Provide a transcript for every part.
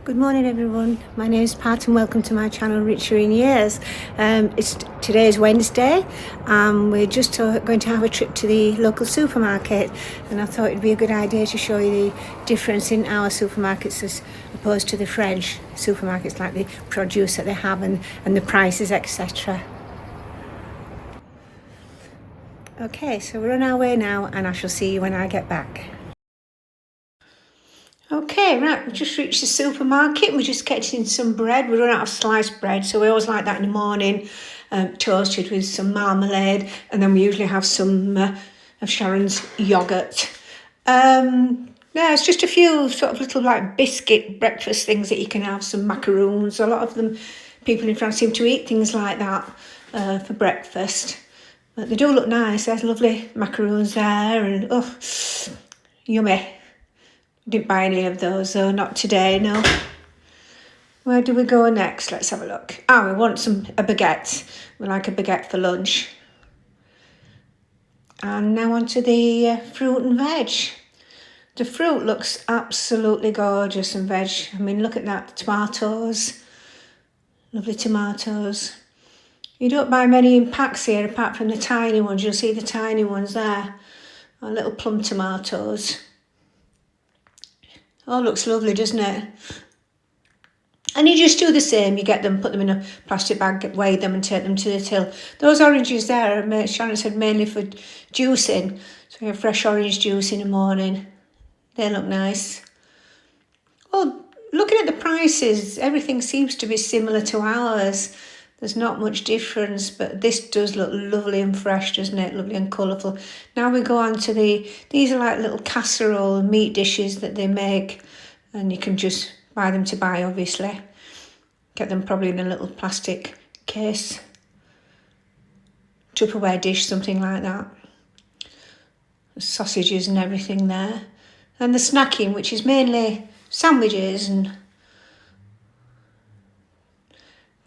Good morning everyone, my name is Pat and welcome to my channel Richer in Years. Today is Wednesday and we're just going to have a trip to the local supermarket, and I thought it'd be a good idea to show you the difference in our supermarkets as opposed to the French supermarkets, like the produce that they have and the prices, etc. Okay, so we're on our way now and I shall see you when I get back. Okay, right, we've just reached the supermarket. We're just getting some bread. We run out of sliced bread, so we always like that in the morning, toasted with some marmalade, and then we usually have some of Sharron's yoghurt. Yeah, it's just a few sort of little like biscuit breakfast things that you can have, some macaroons. A lot of them, people in France seem to eat things like that for breakfast. But they do look nice. There's lovely macaroons there, and oh, yummy. Didn't buy any of those though, not today, no. Where do we go next? Let's have a look. We want a baguette. We like a baguette for lunch. And now on to the fruit and veg. The fruit looks absolutely gorgeous, and veg. I mean, look at that, tomatoes. Lovely tomatoes. You don't buy many in packs here apart from the tiny ones. You'll see the tiny ones there. Our little plum tomatoes. Oh, looks lovely, doesn't it? And you just do the same. You get them, put them in a plastic bag, weigh them and take them to the till. Those oranges there, Sharron said, mainly for juicing. So you have fresh orange juice in the morning. They look nice. Well, looking at the prices, everything seems to be similar to ours. There's not much difference, but this does look lovely and fresh, doesn't it? Lovely and colourful. Now we go on to these are like little casserole meat dishes that they make, and you can just buy them to buy, obviously. Get them probably in a little plastic case. Tupperware dish, something like that. The sausages and everything there. And the snacking, which is mainly sandwiches and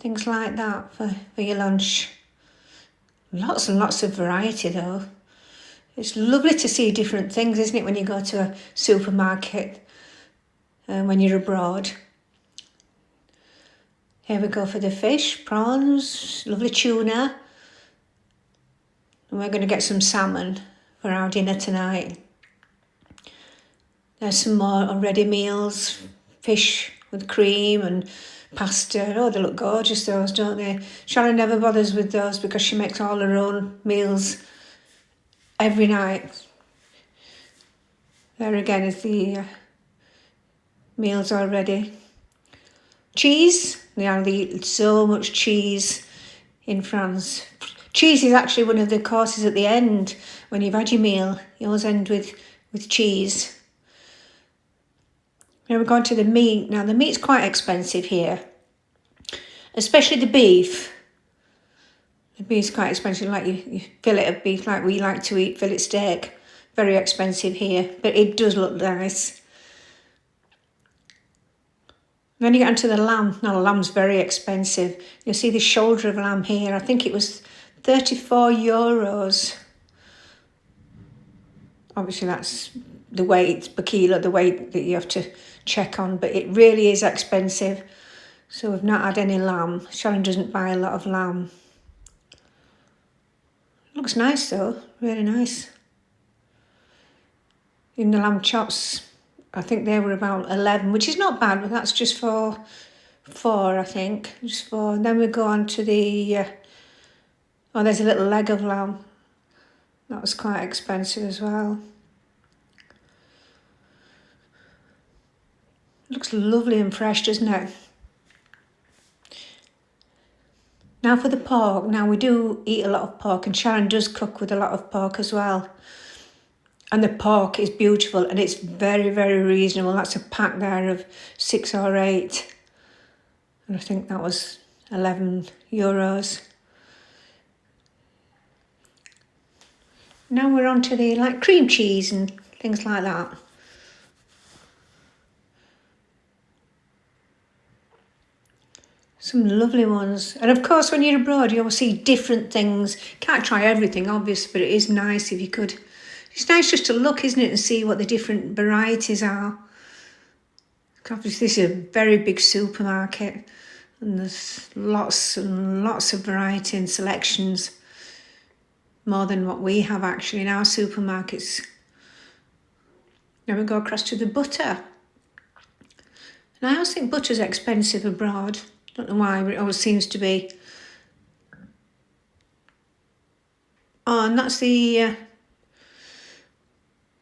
things like that for your lunch. Lots and lots of variety though. It's lovely to see different things, isn't it, when you go to a supermarket when you're abroad. Here we go for the fish, prawns, lovely tuna. And we're going to get some salmon for our dinner tonight. There's some more ready meals, fish with cream and pasta. Oh, they look gorgeous, those, don't they? Sharron never bothers with those because she makes all her own meals every night. There again is the meals already. Cheese. They eat so much cheese in France. Cheese is actually one of the courses at the end. When you've had your meal, you always end with cheese. Now we're going to the meat. Now the meat's quite expensive here, especially the beef. The beef's quite expensive, like you fillet of beef, like we like to eat fillet steak. Very expensive here, but it does look nice. Then you get onto the lamb. Now the lamb's very expensive. You'll see the shoulder of lamb here. I think it was €34. Obviously that's the weight per kilo, the weight that you have to check on, but it really is expensive. So we've not had any lamb. Sharron doesn't buy a lot of lamb. Looks nice though, really nice. In the lamb chops, I think they were about 11, which is not bad, but that's just for 4, I think. Just 4. And then we go on to the, there's a little leg of lamb. That was quite expensive as well. Looks lovely and fresh, doesn't it? Now for the pork. Now we do eat a lot of pork, and Sharron does cook with a lot of pork as well. And the pork is beautiful and it's very, very reasonable. That's a pack there of 6 or 8. And I think that was €11. Now we're on to the like cream cheese and things like that. Some lovely ones. And of course, when you're abroad, you'll see different things. Can't try everything, obviously, but it is nice if you could. It's nice just to look, isn't it, and see what the different varieties are. Obviously, this is a very big supermarket, and there's lots and lots of variety and selections, more than what we have actually in our supermarkets. Now we go across to the butter. And I always think butter's expensive abroad. Don't know why, but it always seems to be. Oh, and that's the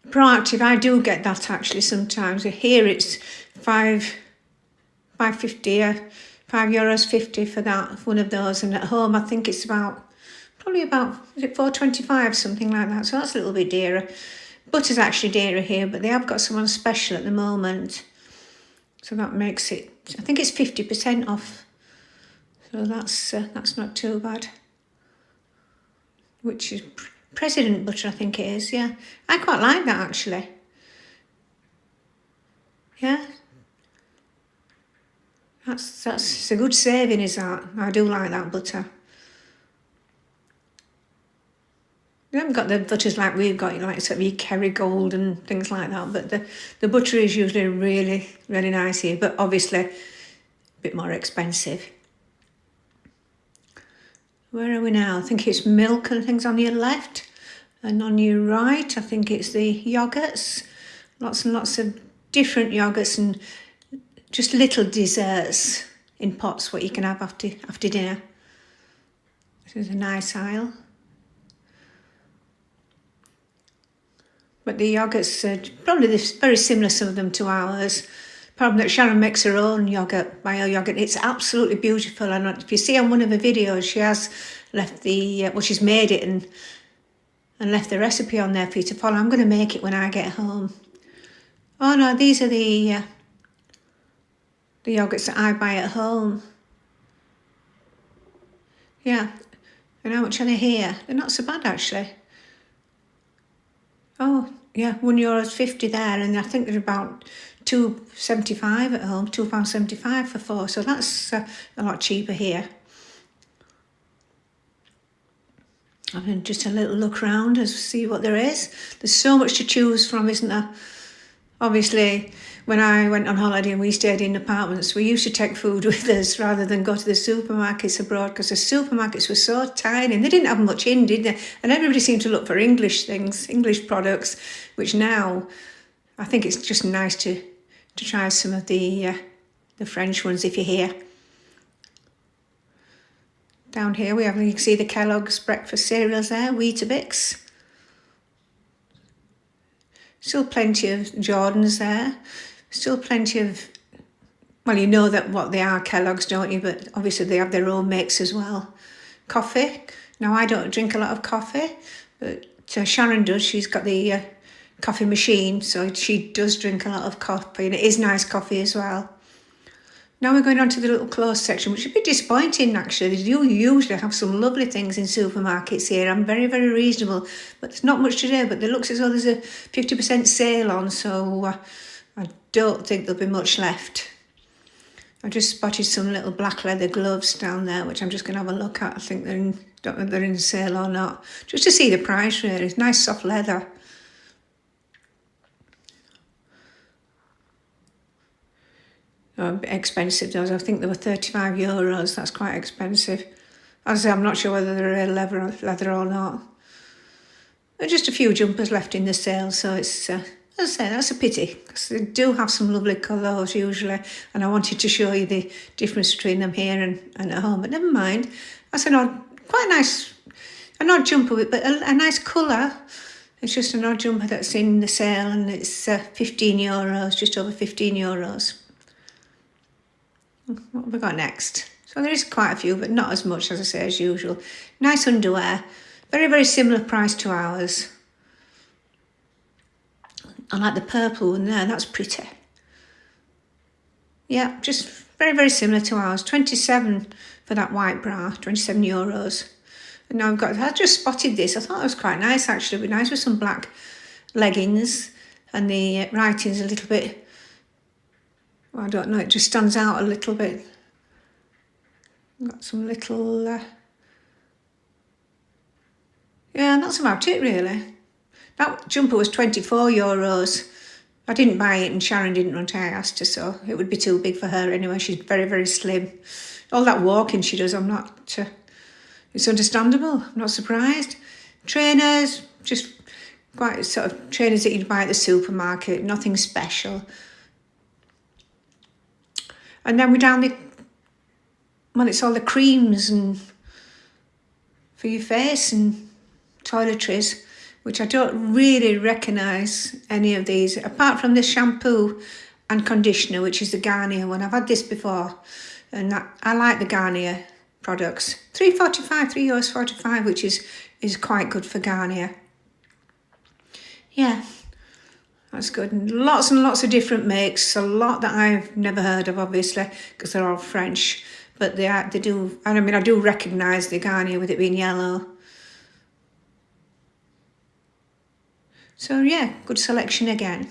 Proactive. I do get that actually sometimes. Here it's €5.50 €5.50 for that, one of those, and at home I think it's probably about, is it £4.25, something like that, so that's a little bit dearer. Butter's actually dearer here, but they have got some on special at the moment, so that makes it, I think it's 50% off, so that's not too bad. Which is President butter, I think it is, yeah. I quite like that actually. Yeah. That's a good saving, is that? I do like that butter. We haven't got the butters like we've got, like sort of your Kerrygold and things like that, but the butter is usually really, really nice here, but obviously a bit more expensive. Where are we now? I think it's milk and things on your left, and on your right I think it's the yogurts. Lots and lots of different yogurts and just little desserts in pots, what you can have after dinner. This is a nice aisle. But the yogurts are probably very similar, some of them, to ours. Problem that Sharron makes her own yogurt, bio yogurt. It's absolutely beautiful. And if you see on one of her videos, she has left she's made it and left the recipe on there for you to follow. I'm going to make it when I get home. Oh no, these are the yogurts that I buy at home. Yeah, and how much are they here? They're not so bad actually. Oh yeah, €1.50 there, and I think they're about £2.75 at home, £2.75 for 4. So that's a lot cheaper here. Having just a little look around to see what there is. There's so much to choose from, isn't there? Obviously, when I went on holiday and we stayed in apartments, we used to take food with us rather than go to the supermarkets abroad, because the supermarkets were so tiny and they didn't have much in, did they? And everybody seemed to look for English things, English products, which now I think it's just nice to try some of the French ones if you're here. Down here you can see the Kellogg's breakfast cereals there, Weetabix. Still plenty of Jordans there. Still plenty of, well, you know that what they are, Kellogg's, don't you? But obviously they have their own makes as well. Coffee. Now, I don't drink a lot of coffee, but Sharron does. She's got the coffee machine, so she does drink a lot of coffee, and it is nice coffee as well. Now we're going on to the little clothes section, which is a bit disappointing actually. They do usually have some lovely things in supermarkets here. I'm very, very reasonable, but there's not much today. But it looks as though there's a 50% sale on, so I don't think there'll be much left. I just spotted some little black leather gloves down there, which I'm just going to have a look at. I think don't know if they're in sale or not, just to see the price really. It's nice soft leather. A bit expensive those. I think they were €35. That's quite expensive. As I say, I'm not sure whether they're real leather or not. There's just a few jumpers left in the sale, so it's as I say, that's a pity, because they do have some lovely colours usually, and I wanted to show you the difference between them here and at home. But never mind. That's an odd jumper, but a nice colour. It's just an odd jumper that's in the sale, and it's €15, just over €15. What have we got next? So there is quite a few, but not as much, as I say, as usual. Nice underwear. Very, very similar price to ours. I like the purple one there. That's pretty. Yeah, just very, very similar to ours. 27 for that white bra. €27. And now I just spotted this. I thought it was quite nice, actually. It'd be nice with some black leggings. And the writing's a little bit... Well, I don't know, it just stands out a little bit. Got some little... Yeah, that's about it really. That jumper was €24. I didn't buy it and Sharron didn't want it. I asked her, so it would be too big for her anyway. She's very, very slim. All that walking she does, I'm not... it's understandable. I'm not surprised. Trainers, just quite sort of trainers that you'd buy at the supermarket. Nothing special. And then we're down the... Well, it's all the creams and for your face and toiletries, which I don't really recognise any of these, apart from the shampoo and conditioner, which is the Garnier one. I've had this before, and I like the Garnier products. €3.45, which is quite good for Garnier. Yeah, that's good. And lots of different makes, a lot that I've never heard of, obviously, because they're all French. But they do, and I mean, I do recognise the Garnier with it being yellow. So yeah, good selection again.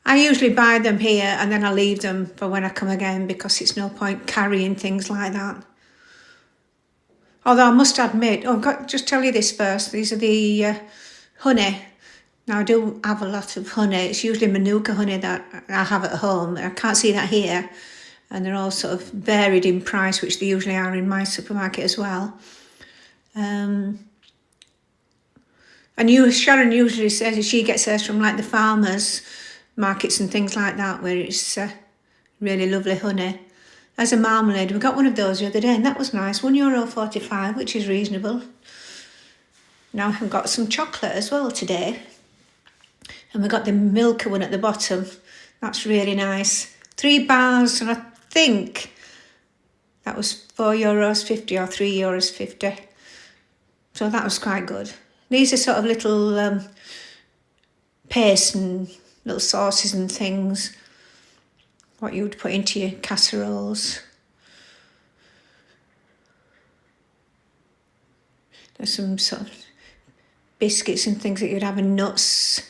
I usually buy them here and then I leave them for when I come again because it's no point carrying things like that. Although I must admit, I've got to just tell you this first. These are the honey. Now I do have a lot of honey. It's usually Manuka honey that I have at home. I can't see that here. And they're all sort of varied in price, which they usually are in my supermarket as well. And Sharron usually says she gets hers from like the farmers markets and things like that, where it's really lovely honey. As a marmalade, we got one of those the other day, and that was nice. €1.45, which is reasonable. Now I've got some chocolate as well today, and we got the Milka one at the bottom. That's really nice. 3 bars, and I think that was €4.50 or €3.50. So that was quite good. These are sort of little paste and little sauces and things, what you would put into your casseroles. There's some sort of biscuits and things that you'd have, and nuts.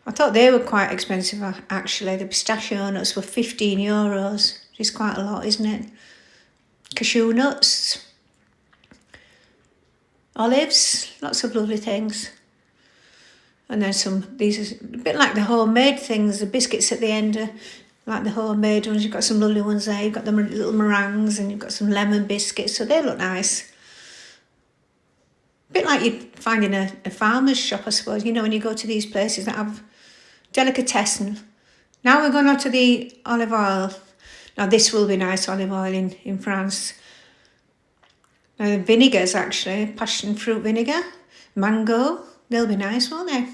I thought they were quite expensive, actually. The pistachio nuts were €15, which is quite a lot, isn't it? Cashew nuts. Olives, lots of lovely things. And then these are a bit like the homemade things, the biscuits at the end are like the homemade ones. You've got some lovely ones there. You've got the little meringues and you've got some lemon biscuits, so they look nice. A bit like you'd find in a farmer's shop, I suppose, you know, when you go to these places that have delicatessen. Now we're going on to the olive oil. Now this will be nice olive oil in France. Now the vinegars, actually, passion fruit vinegar, mango, they'll be nice, won't they?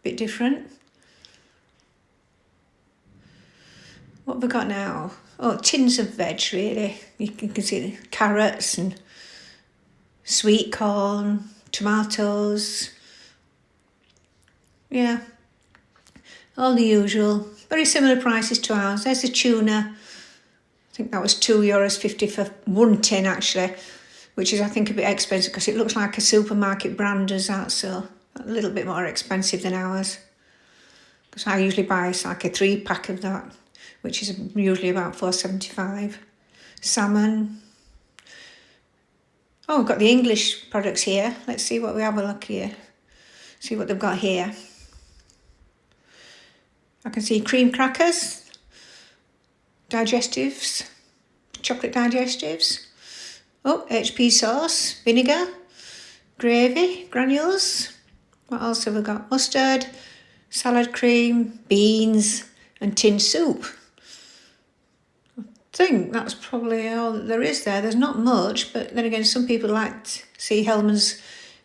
Bit different. What have we got now? Oh, tins of veg, really. You can see the carrots and sweet corn, tomatoes. Yeah, all the usual. Very similar prices to ours. There's the tuna. I think that was €2.50 for one tin, actually, which is, I think, a bit expensive because it looks like a supermarket brand does that, so a little bit more expensive than ours. Because I usually buy like a 3-pack of that, which is usually about $4.75. Salmon. Oh, we've got the English products here. Let's see what we have a look here. See what they've got here. I can see cream crackers, digestives, chocolate digestives. Oh, HP sauce, vinegar, gravy, granules. What else have we got? Mustard, salad cream, beans, and tin soup. I think that's probably all that there is there. There's not much, but then again, some people like to see Hellmann's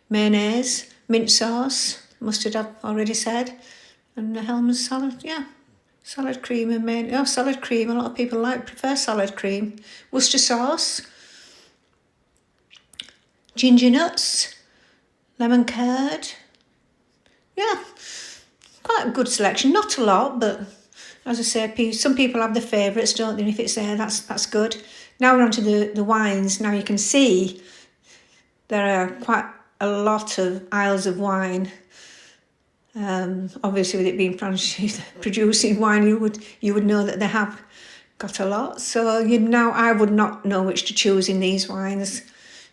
mayonnaise, mint sauce, mustard I've already said, and the Hellmann's salad, yeah. Salad cream and mayonnaise. Oh, salad cream, a lot of people prefer salad cream. Worcester sauce, ginger nuts, lemon curd. Yeah, quite a good selection. Not a lot, but as I say, some people have their favourites, don't they? And if it's there, that's good. Now we're on to the wines. Now you can see there are quite a lot of aisles of wine. Obviously, with it being producing wine, you would know that they have got a lot. So I would not know which to choose in these wines.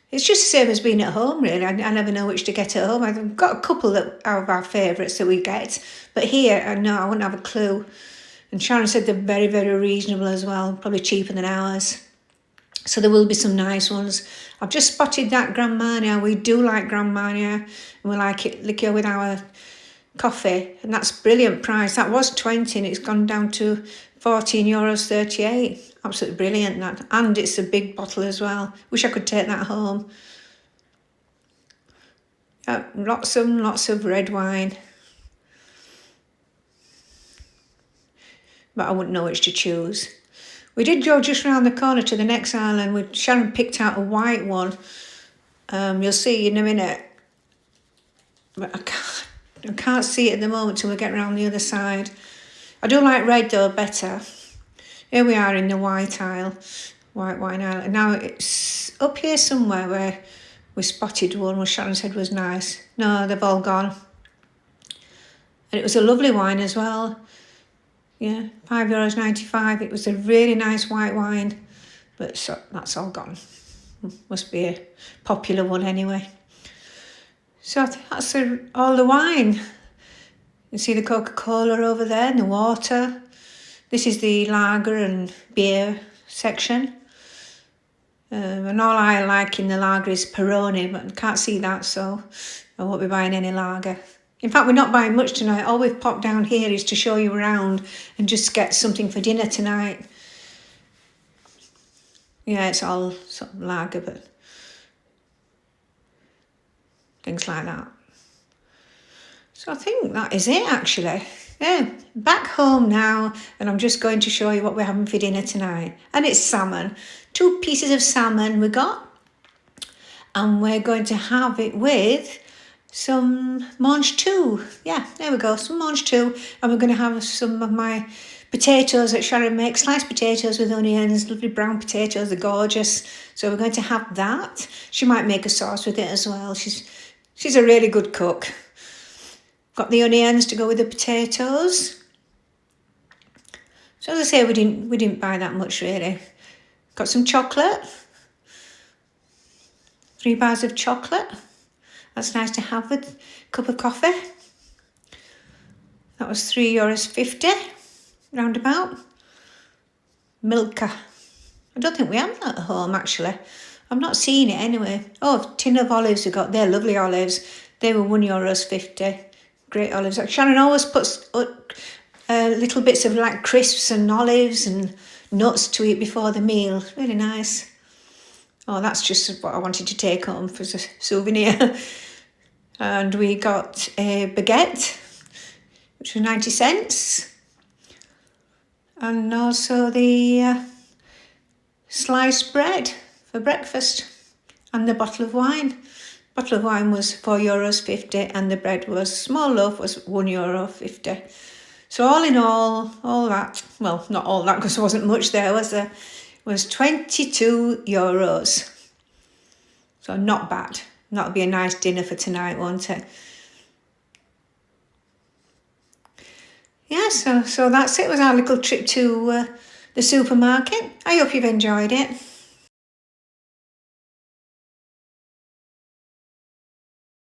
It's just the same as being at home, really. I never know which to get at home. I've got a couple that are of our favourites that we get, but here, I wouldn't have a clue. And Sharron said they're very, very reasonable as well, probably cheaper than ours. So there will be some nice ones. I've just spotted that Grand Marnier. We do like Grand Marnier, and we like it liqueur with our coffee, and that's brilliant price. That was 20 and it's gone down to €14.38. Absolutely brilliant, that. And it's a big bottle as well. Wish I could take that home. Lots of red wine. But I wouldn't know which to choose. We did go just round the corner to the next island. Sharron picked out a white one. You'll see in a minute. But I can't see it at the moment till we get round the other side. I do like red though better. Here we are in the white aisle, white wine aisle. And now it's up here somewhere where we spotted one which Sharron said was nice. No, they've all gone. And it was a lovely wine as well. Yeah, €5.95. It was a really nice white wine, but that's all gone. Must be a popular one anyway. So I think that's all the wine. You see the Coca-Cola over there and the water. This is the lager and beer section. And all I like in the lager is Peroni, but I can't see that, so I won't be buying any lager. In fact, we're not buying much tonight. All we've popped down here is to show you around and just get something for dinner tonight. Yeah, it's all sort of lager, but things like that. So I think that is it, actually. Yeah, back home now, and I'm just going to show you what we're having for dinner tonight. And it's salmon. 2 pieces of salmon we got. And we're going to have it with some mange tout. Yeah, there we go, some mange tout. And we're going to have some of my potatoes that Sharron makes, sliced potatoes with onions, lovely brown potatoes, they're gorgeous. So we're going to have that. She might make a sauce with it as well. She's a really good cook. Got the onions to go with the potatoes. So as I say, we didn't buy that much really. Got some chocolate. 3 bars of chocolate. That's nice to have with a cup of coffee. That was €3.50, roundabout. Milka. I don't think we have that at home, actually. I've not seen it anyway. Oh, a tin of olives we got. They're lovely olives. They were €1.50. Great olives. Sharron always puts little bits of like crisps and olives and nuts to eat before the meal. Really nice. Oh, that's just what I wanted to take home for a souvenir. And we got a baguette, which was 90 cents. And also the sliced bread for breakfast. And the bottle of wine. Bottle of wine was €4.50 and the bread was, small loaf was €1.50. So all in all that, well, not all that because there wasn't much there, was there? Was €22. So not bad. That'll be a nice dinner for tonight, won't it? Yeah, so that's it. It was our little trip to the supermarket. I hope you've enjoyed it.